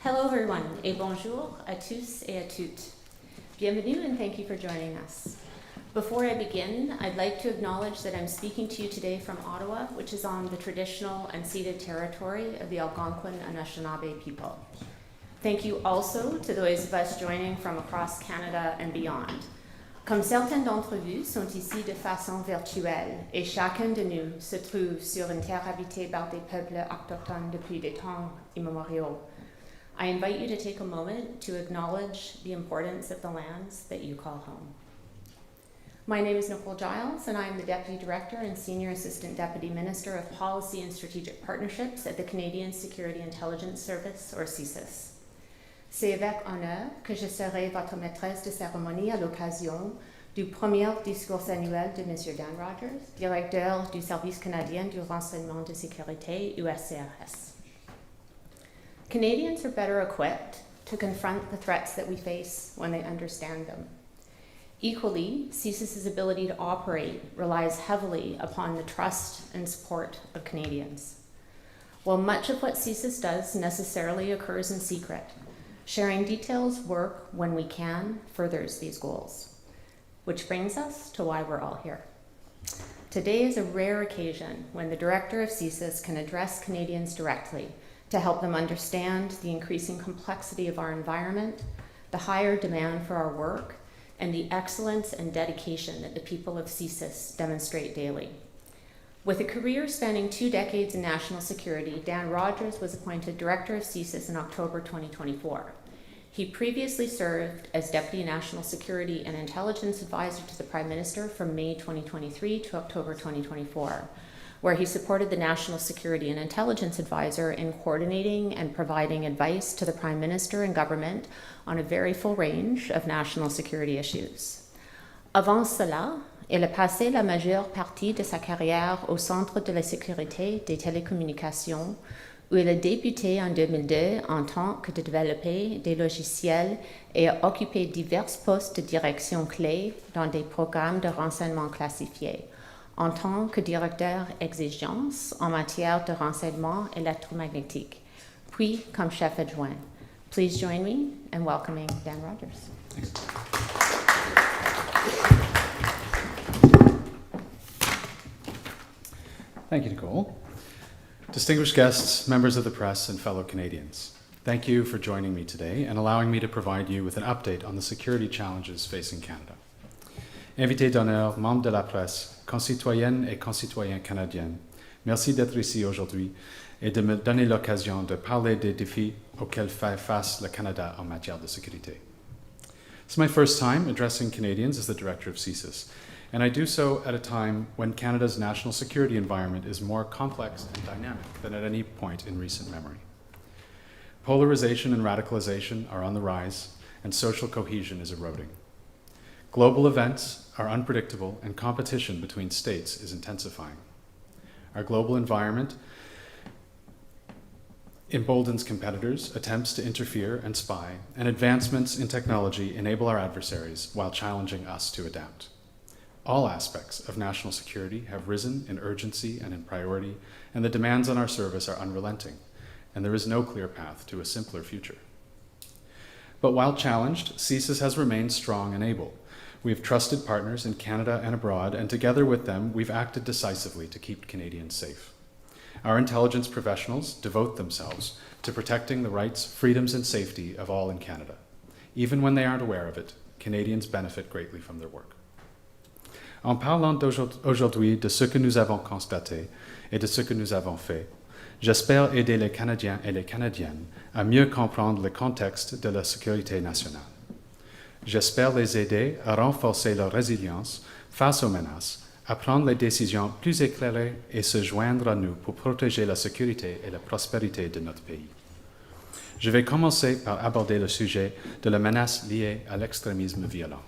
Hello everyone, et bonjour à tous et à toutes. Bienvenue and thank you for joining us. Before I begin, I'd like to acknowledge that I'm speaking to you today from Ottawa, which is on the traditional and ceded territory of the Algonquin Anishinaabe people. Thank you also to those of us joining from across Canada and beyond. Comme certains d'entre vous sont ici de façon virtuelle et chacun de nous se trouve sur une terre habitée par des peuples autochtones depuis des temps immémoriaux, I invite you to take a moment to acknowledge the importance of the lands that you call home. My name is Nicole Giles, and I am the Deputy Director and Senior Assistant Deputy Minister of Policy and Strategic Partnerships at the Canadian Security Intelligence Service, or CSIS. C'est avec honneur que je serai votre maîtresse de cérémonie à l'occasion du premier discours annuel de M. Dan Rogers, directeur du Service canadien du renseignement de sécurité, USCRS. Canadians are better equipped to confront the threats that we face when they understand them. Equally, CSIS's ability to operate relies heavily upon the trust and support of Canadians. While much of what CSIS does necessarily occurs in secret, sharing details work when we can furthers these goals. Which brings us to why we're all here. Today is a rare occasion when the Director of CSIS can address Canadians directly to help them understand the increasing complexity of our environment, the higher demand for our work, and the excellence and dedication that the people of CSIS demonstrate daily. With a career spanning 2 decades in national security, Dan Rogers was appointed Director of CSIS in October 2024. He previously served as Deputy National Security and Intelligence Advisor to the Prime Minister from May 2023 to October 2024, where he supported the National Security and Intelligence Advisor in coordinating and providing advice to the Prime Minister and government on a very full range of national security issues. Avant cela, il a passé la majeure partie de sa carrière au Centre de la sécurité des télécommunications, où il a débuté en 2002 en tant que développeur des logiciels et a occupé divers postes de direction clés dans des programmes de renseignement classifiés, en tant que directeur exigence en matière de renseignement électromagnétique, puis comme chef adjoint. Please join me in welcoming Dan Rogers. Thanks. Thank you, Nicole. Distinguished guests, members of the press, and fellow Canadians, thank you for joining me today and allowing me to provide you with an update on the security challenges facing Canada. Invités d'honneur, membres de la presse, concitoyennes et concitoyens canadiens, merci d'être ici aujourd'hui et de me donner l'occasion de parler des défis auxquels fait face le Canada en matière de sécurité. It's my first time addressing Canadians as the Director of CSIS, and I do so at a time when Canada's national security environment is more complex and dynamic than at any point in recent memory. Polarization and radicalization are on the rise, and social cohesion is eroding. Global events are unpredictable, and competition between states is intensifying. Our global environment emboldens competitors, attempts to interfere and spy, and advancements in technology enable our adversaries while challenging us to adapt. All aspects of national security have risen in urgency and in priority, and the demands on our service are unrelenting, and there is no clear path to a simpler future. But while challenged, CSIS has remained strong and able. We have trusted partners in Canada and abroad, and together with them, we've acted decisively to keep Canadians safe. Our intelligence professionals devote themselves to protecting the rights, freedoms, and safety of all in Canada. Even when they aren't aware of it, Canadians benefit greatly from their work. En parlant aujourd'hui de ce que nous avons constaté et de ce que nous avons fait, j'espère aider les Canadiens et les Canadiennes à mieux comprendre le contexte de la sécurité nationale. J'espère les aider à renforcer leur résilience face aux menaces, à prendre les décisions plus éclairées et se joindre à nous pour protéger la sécurité et la prospérité de notre pays. Je vais commencer par aborder le sujet de la menace liée à l'extrémisme violent.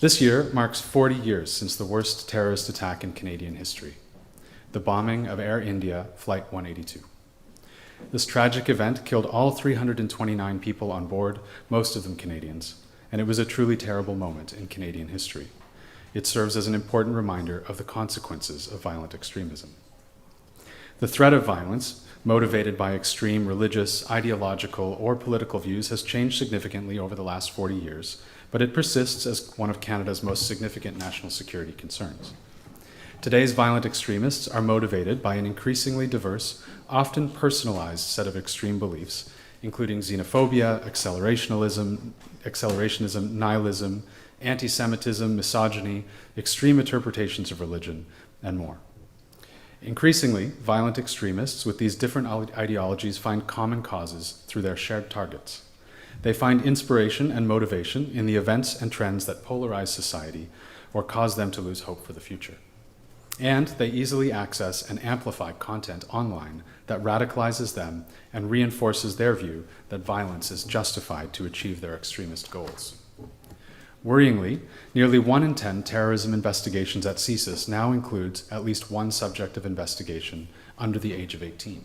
This year marks 40 years since the worst terrorist attack in Canadian history, the bombing of Air India Flight 182. This tragic event killed all 329 people on board, most of them Canadians, and it was a truly terrible moment in Canadian history. It serves as an important reminder of the consequences of violent extremism. The threat of violence motivated by extreme religious, ideological, or political views has changed significantly over the last 40 years, but it persists as one of Canada's most significant national security concerns. Today's violent extremists are motivated by an increasingly diverse, often personalized set of extreme beliefs, including xenophobia, accelerationism, nihilism, anti-Semitism, misogyny, extreme interpretations of religion, and more. Increasingly, violent extremists with these different ideologies find common causes through their shared targets. They find inspiration and motivation in the events and trends that polarize society or cause them to lose hope for the future. And they easily access and amplify content online that radicalizes them and reinforces their view that violence is justified to achieve their extremist goals. Worryingly, nearly 1 in 10 terrorism investigations at CSIS now includes at least one subject of investigation under the age of 18.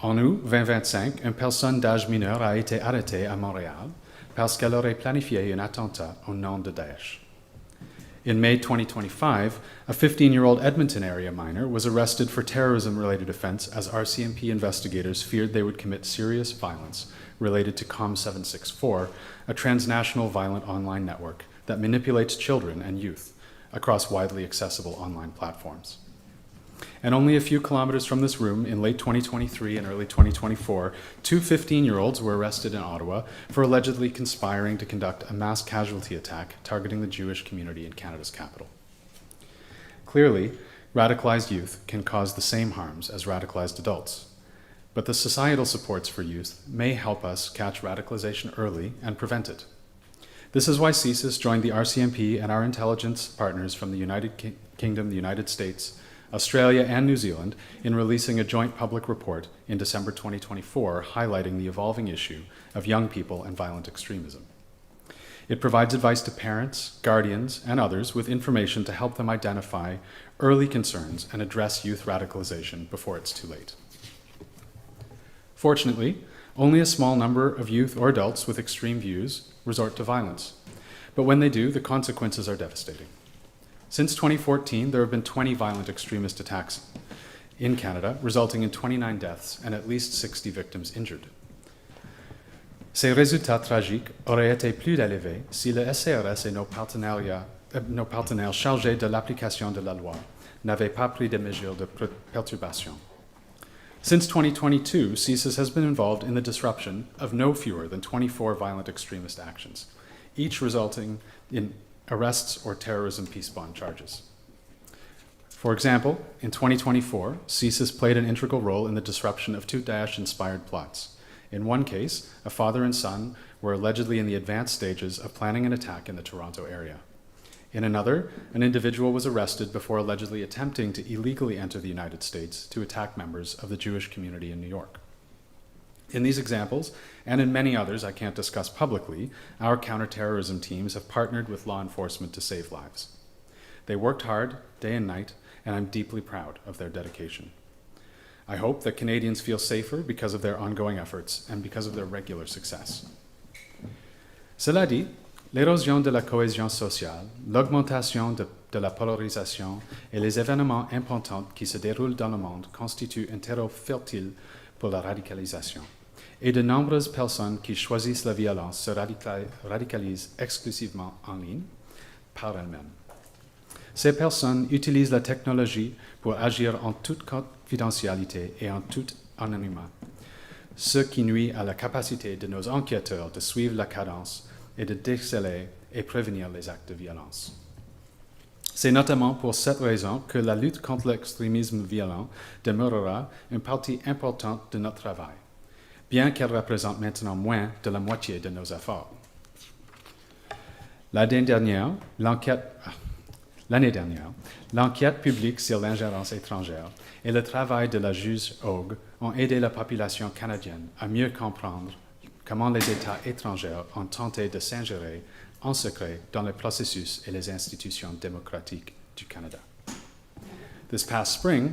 En août 2025, une personne d'âge mineur a été arrêtée à Montréal parce qu'elle aurait planifié un attentat au nom de Daesh. In May 2025, a 15-year-old Edmonton area minor was arrested for terrorism-related offense as RCMP investigators feared they would commit serious violence related to COM764, a transnational violent online network that manipulates children and youth across widely accessible online platforms. And only a few kilometers from this room, in late 2023 and early 2024, 2 15-year-olds were arrested in Ottawa for allegedly conspiring to conduct a mass casualty attack targeting the Jewish community in Canada's capital. Clearly, radicalized youth can cause the same harms as radicalized adults, but the societal supports for youth may help us catch radicalization early and prevent it. This is why CSIS joined the RCMP and our intelligence partners from the United Kingdom, the United States, Australia, and New Zealand in releasing a joint public report in December 2024 highlighting the evolving issue of young people and violent extremism. It provides advice to parents, guardians, and others with information to help them identify early concerns and address youth radicalization before it's too late. Fortunately, only a small number of youth or adults with extreme views resort to violence, but when they do, the consequences are devastating. Since 2014, there have been 20 violent extremist attacks in Canada, resulting in 29 deaths and at least 60 victims injured. Ces résultats tragiques auraient été plus élevés si le SCRS et nos partenaires chargés de l'application de la loi n'avaient pas pris de mesures de perturbation. Since 2022, CSIS has been involved in the disruption of no fewer than 24 violent extremist actions, each resulting in arrests or terrorism peace bond charges. For example, in 2024, CSIS played an integral role in the disruption of 2 Daesh-inspired plots. In one case, a father and son were allegedly in the advanced stages of planning an attack in the Toronto area. In another, an individual was arrested before allegedly attempting to illegally enter the United States to attack members of the Jewish community in New York. In these examples, and in many others I can't discuss publicly, our counterterrorism teams have partnered with law enforcement to save lives. They worked hard, day and night, and I'm deeply proud of their dedication. I hope that Canadians feel safer because of their ongoing efforts and because of their regular success. Cela dit, l'érosion de la cohésion sociale, l'augmentation de la polarisation et les événements importants qui se déroulent dans le monde constituent un terreau fertile pour la radicalisation. Et de nombreuses personnes qui choisissent la violence se radicalisent exclusivement en ligne, par elles-mêmes. Ces personnes utilisent la technologie pour agir en toute confidentialité et en tout anonymat, ce qui nuit à la capacité de nos enquêteurs de suivre la cadence et de déceler et prévenir les actes de violence. C'est notamment pour cette raison que la lutte contre l'extrémisme violent demeurera une partie importante de notre travail, bien qu'elle représente maintenant moins de la moitié de nos efforts. L'année dernière, l'enquête publique sur l'ingérence étrangère et le travail de la juge Hogue ont aidé la population canadienne à mieux comprendre comment les États étrangers ont tenté de s'ingérer en secret dans les processus et les institutions démocratiques du Canada. This past spring,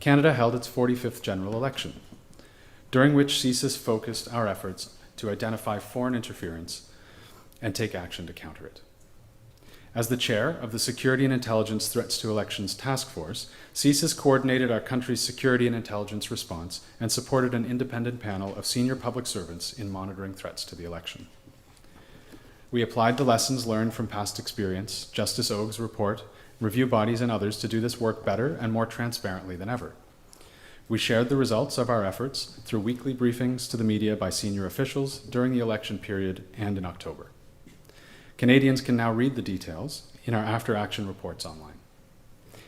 Canada held its 45th general election, during which CSIS focused our efforts to identify foreign interference and take action to counter it. As the chair of the Security and Intelligence Threats to Elections Task Force, CSIS coordinated our country's security and intelligence response and supported an independent panel of senior public servants in monitoring threats to the election. We applied the lessons learned from past experience, Justice Ogue's report, review bodies and others to do this work better and more transparently than ever. We shared the results of our efforts through weekly briefings to the media by senior officials during the election period and in October. Canadians can now read the details in our after-action reports online.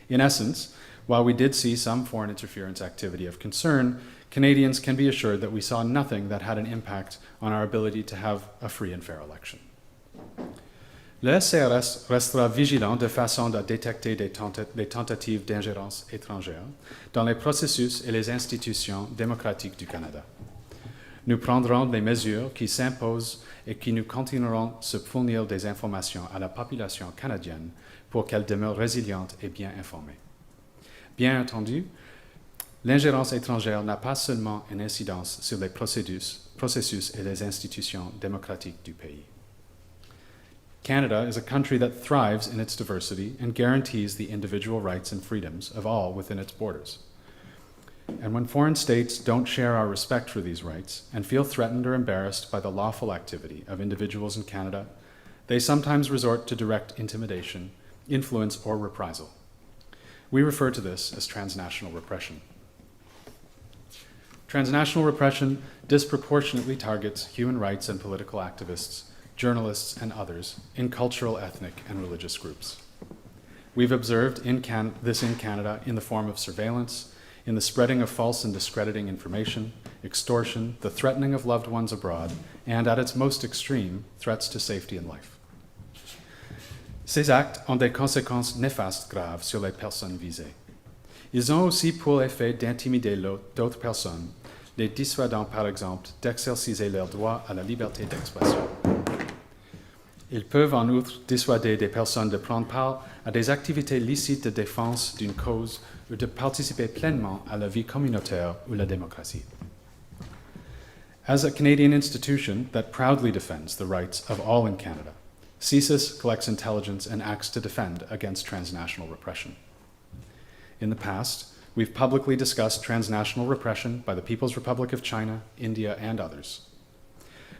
In essence, while we did see some foreign interference activity of concern, Canadians can be assured that we saw nothing that had an impact on our ability to have a free and fair election. Le CRS restera vigilant de façon à détecter des tentatives d'ingérence étrangère dans les processus et les institutions démocratiques du Canada. Nous prendrons les mesures qui s'imposent et qui nous continuerons de fournir des informations à la population canadienne pour qu'elle demeure résiliente et bien informée. Bien entendu, l'ingérence étrangère n'a pas seulement une incidence sur les processus et les institutions démocratiques du pays. Canada is a country that thrives in its diversity and guarantees the individual rights and freedoms of all within its borders. And when foreign states don't share our respect for these rights and feel threatened or embarrassed by the lawful activity of individuals in Canada, they sometimes resort to direct intimidation, influence, or reprisal. We refer to this as transnational repression. Transnational repression disproportionately targets human rights and political activists, journalists, and others in cultural, ethnic, and religious groups. We've observed this in Canada in the form of surveillance, in the spreading of false and discrediting information, extortion, the threatening of loved ones abroad, and at its most extreme, threats to safety and life. Ces actes ont des conséquences néfastes graves sur les personnes visées. Ils ont aussi pour effet d'intimider d'autres personnes, les dissuadant par exemple d'exercer leur droit à la liberté d'expression. Ils peuvent en outre dissuader des personnes de prendre part à des activités licites de défense d'une cause ou de participer pleinement à la vie communautaire ou la démocratie. As a Canadian institution that proudly defends the rights of all in Canada, CSIS collects intelligence and acts to defend against transnational repression. In the past, we've publicly discussed transnational repression by the People's Republic of China, India, and others.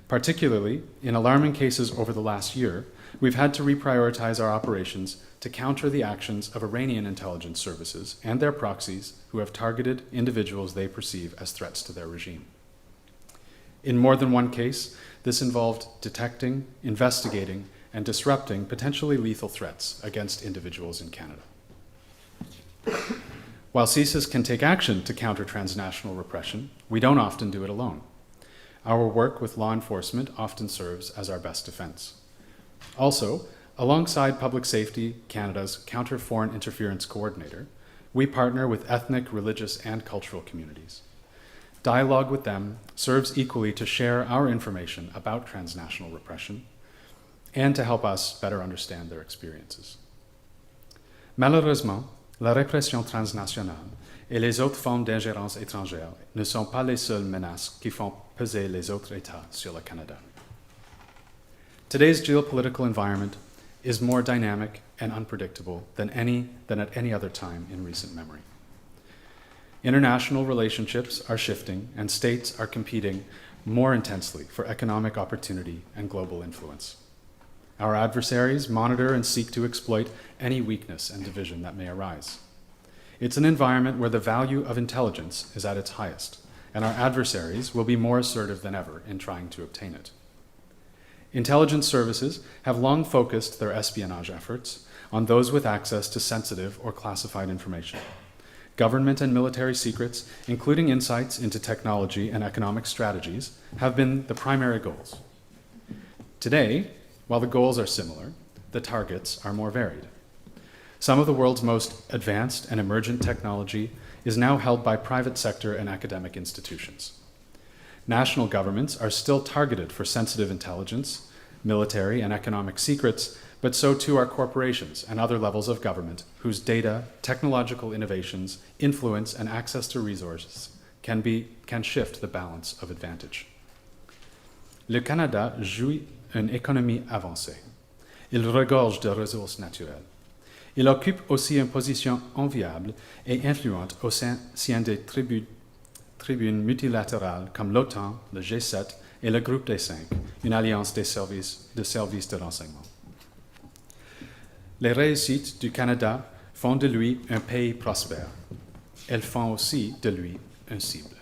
Particularly, in alarming cases over the last year, we've had to reprioritize our operations to counter the actions of Iranian intelligence services and their proxies who have targeted individuals they perceive as threats to their regime. In more than one case, this involved detecting, investigating, and disrupting potentially lethal threats against individuals in Canada. While CSIS can take action to counter transnational repression, we don't often do it alone. Our work with law enforcement often serves as our best defense. Also, alongside Public Safety Canada's Counter Foreign Interference Coordinator, we partner with ethnic, religious, and cultural communities. Dialogue with them serves equally to share our information about transnational repression and to help us better understand their experiences. Malheureusement, la répression transnationale et les autres formes d'ingérence étrangère ne sont pas les seules menaces qui font peser les autres États sur le Canada. Today's geopolitical environment is more dynamic and unpredictable than at any other time in recent memory. International relationships are shifting and states are competing more intensely for economic opportunity and global influence. Our adversaries monitor and seek to exploit any weakness and division that may arise. It's an environment where the value of intelligence is at its highest, and our adversaries will be more assertive than ever in trying to obtain it. Intelligence services have long focused their espionage efforts on those with access to sensitive or classified information. Government and military secrets, including insights into technology and economic strategies, have been the primary goals. Today, while the goals are similar, the targets are more varied. Some of the world's most advanced and emergent technology is now held by private sector and academic institutions. National governments are still targeted for sensitive intelligence, military and economic secrets, but so too are corporations and other levels of government whose data, technological innovations, influence, and access to resources can shift the balance of advantage. Le Canada jouit une économie avancée. Il regorge de ressources naturelles. Il occupe aussi une position enviable et influente au sein des tribunes multilatérales comme l'OTAN, le G7 et le groupe des 5, une alliance des services de renseignement. Les réussites du Canada font de lui un pays prospère. Elles font aussi de lui une cible.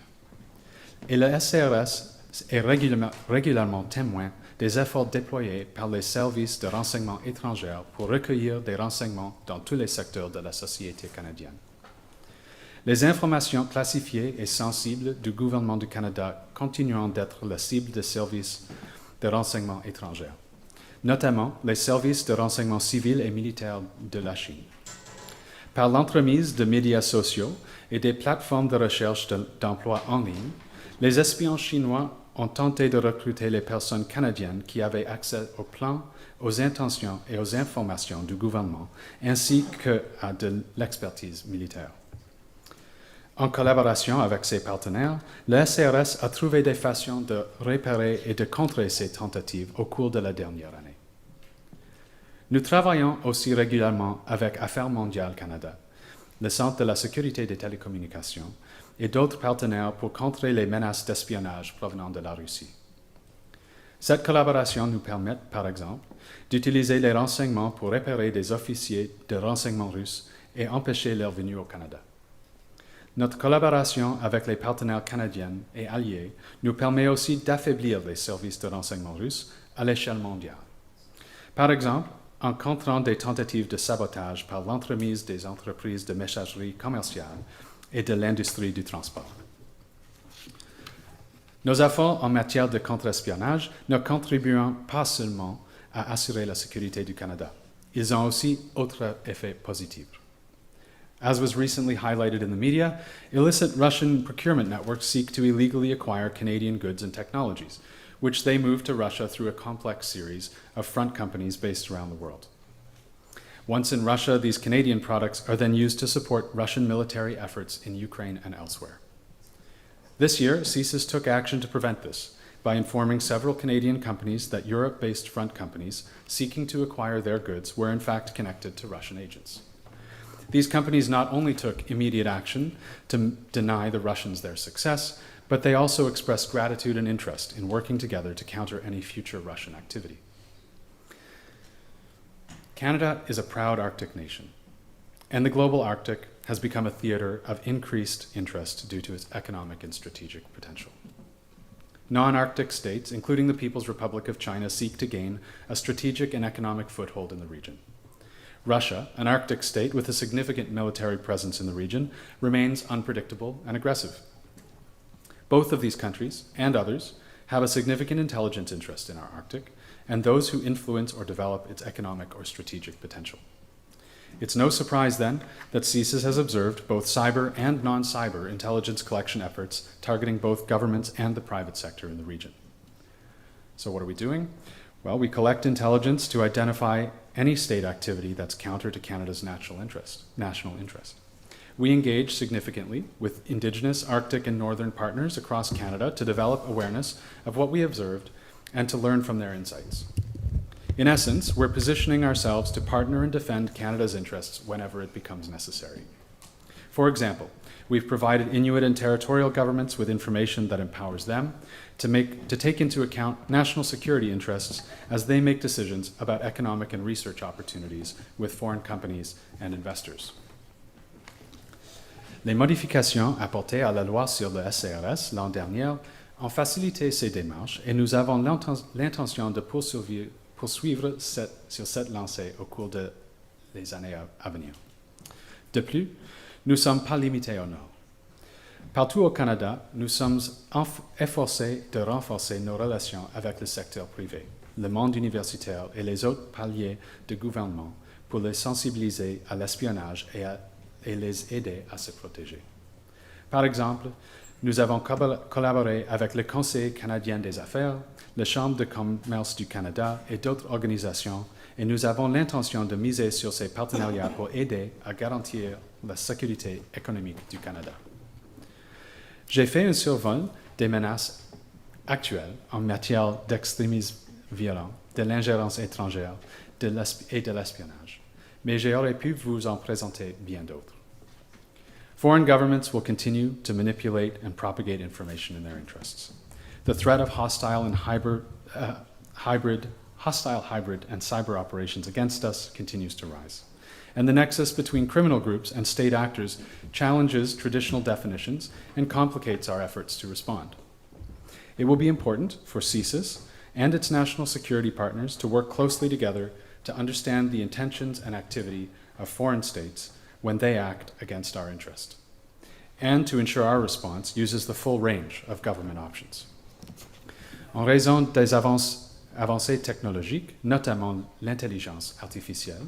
Et le SCRS est régulièrement témoin des efforts déployés par les services de renseignement étrangers pour recueillir des renseignements dans tous les secteurs de la société canadienne. Les informations classifiées et sensibles du gouvernement du Canada continueront d'être la cible des services de renseignement étrangers, notamment les services de renseignement civil et militaire de la Chine. Par l'entremise de médias sociaux et des plateformes de recherche d'emploi en ligne, les espions chinois ont tenté de recruter les personnes canadiennes qui avaient accès aux plans, aux intentions et aux informations du gouvernement, ainsi qu'à de l'expertise militaire. En collaboration avec ses partenaires, le SCRS a trouvé des façons de repérer et de contrer ces tentatives au cours de la dernière année. Nous travaillons aussi régulièrement avec Affaires mondiales Canada, le Centre de la sécurité des télécommunications, et d'autres partenaires pour contrer les menaces d'espionnage provenant de la Russie. Cette collaboration nous permet, par exemple, d'utiliser les renseignements pour repérer des officiers de renseignement russes et empêcher leur venue au Canada. Notre collaboration avec les partenaires canadiens et alliés nous permet aussi d'affaiblir les services de renseignement russes à l'échelle mondiale. Par exemple, en contrant des tentatives de sabotage par l'entremise des entreprises de messagerie commerciale et de l'industrie du transport. Nos efforts en matière de contre-espionnage ne contribuent pas seulement à assurer la sécurité du Canada. Ils ont aussi autres effets positifs. As was recently highlighted in the media, illicit Russian procurement networks seek to illegally acquire Canadian goods and technologies, which they move to Russia through a complex series of front companies based around the world. Once in Russia, these Canadian products are then used to support Russian military efforts in Ukraine and elsewhere. This year, CSIS took action to prevent this by informing several Canadian companies that Europe-based front companies seeking to acquire their goods were in fact connected to Russian agents. These companies not only took immediate action to deny the Russians their success, but they also expressed gratitude and interest in working together to counter any future Russian activity. Canada is a proud Arctic nation, and the global Arctic has become a theater of increased interest due to its economic and strategic potential. Non-Arctic states, including the People's Republic of China, seek to gain a strategic and economic foothold in the region. Russia, an Arctic state with a significant military presence in the region, remains unpredictable and aggressive. Both of these countries, and others, have a significant intelligence interest in our Arctic, and those who influence or develop its economic or strategic potential. It's no surprise, then, that CSIS has observed both cyber and non-cyber intelligence collection efforts targeting both governments and the private sector in the region. So what are we doing? Well, we collect intelligence to identify any state activity that's counter to Canada's national interest. We engage significantly with Indigenous, Arctic, and Northern partners across Canada to develop awareness of what we observed and to learn from their insights. In essence, we're positioning ourselves to partner and defend Canada's interests whenever it becomes necessary. For example, we've provided Inuit and territorial governments with information that empowers them to take into account national security interests as they make decisions about economic and research opportunities with foreign companies and investors. Les modifications apportées à la loi sur le SCRS l'an dernier ont facilité ces démarches et nous avons l'intention de poursuivre sur cette lancée au cours des années à venir. De plus, nous ne sommes pas limités au Nord. Partout au Canada, nous sommes efforcés de renforcer nos relations avec le secteur privé, le monde universitaire et les autres paliers de gouvernement pour les sensibiliser à l'espionnage et les aider à se protéger. Par exemple, nous avons collaboré avec le Conseil canadien des affaires, la Chambre de commerce du Canada et d'autres organisations, et nous avons l'intention de miser sur ces partenariats pour aider à garantir la sécurité économique du Canada. J'ai fait un survol des menaces actuelles en matière d'extrémisme violent, de l'ingérence étrangère, et de l'espionnage. Mais j'aurais pu vous en présenter bien d'autres. Foreign governments will continue to manipulate and propagate information in their interests. The threat of hostile, hybrid, and cyber operations against us continues to rise. And the nexus between criminal groups and state actors challenges traditional definitions and complicates our efforts to respond. It will be important for CSIS and its national security partners to work closely together to understand the intentions and activity of foreign states when they act against our interest, and to ensure our response uses the full range of government options. En raison des avancées technologiques, notamment l'intelligence artificielle,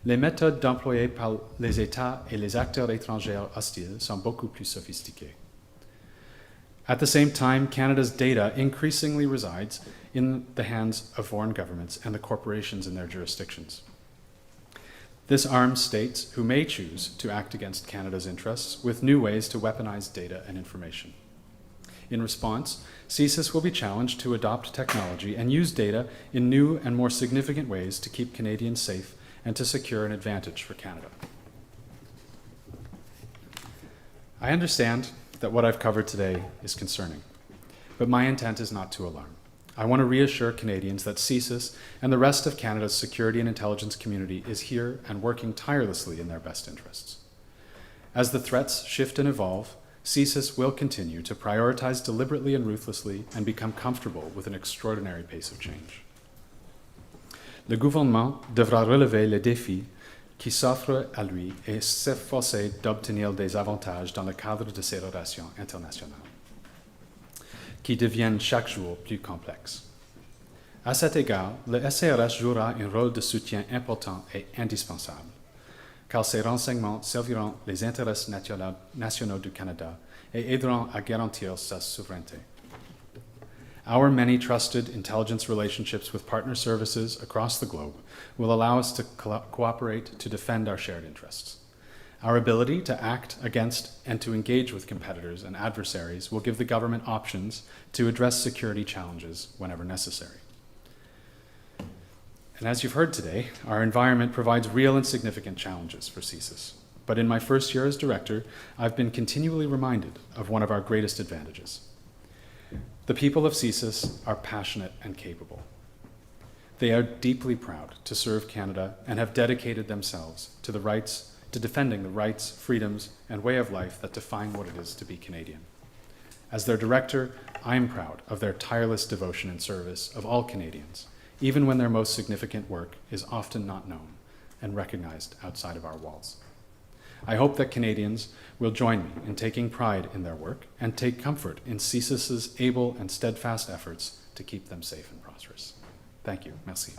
les méthodes employées par les États et les acteurs étrangers hostiles sont beaucoup plus sophistiquées. At the same time, Canada's data increasingly resides in the hands of foreign governments and the corporations in their jurisdictions. This arms states who may choose to act against Canada's interests with new ways to weaponize data and information. In response, CSIS will be challenged to adopt technology and use data in new and more significant ways to keep Canadians safe and to secure an advantage for Canada. I understand that what I've covered today is concerning, but my intent is not to alarm. I want to reassure Canadians that CSIS and the rest of Canada's security and intelligence community is here and working tirelessly in their best interests. As the threats shift and evolve, CSIS will continue to prioritize deliberately and ruthlessly and become comfortable with an extraordinary pace of change. Le gouvernement devra relever les défis qui s'offrent à lui et s'efforcer d'obtenir des avantages dans le cadre de ces relations internationales, qui deviennent chaque jour plus complexes. À cet égard, le SCRS jouera un rôle de soutien important et indispensable, car ces renseignements serviront les intérêts nationaux du Canada et aideront à garantir sa souveraineté. Our many trusted intelligence relationships with partner services across the globe will allow us to cooperate to defend our shared interests. Our ability to act against and to engage with competitors and adversaries will give the government options to address security challenges whenever necessary. And as you've heard today, our environment provides real and significant challenges for CSIS. But in my first year as director, I've been continually reminded of one of our greatest advantages. The people of CSIS are passionate and capable. They are deeply proud to serve Canada and have dedicated themselves to defending the rights, freedoms, and way of life that define what it is to be Canadian. As their director, I am proud of their tireless devotion and service of all Canadians, even when their most significant work is often not known and recognized outside of our walls. I hope that Canadians will join me in taking pride in their work and take comfort in CSIS's able and steadfast efforts to keep them safe and prosperous. Thank you. Merci.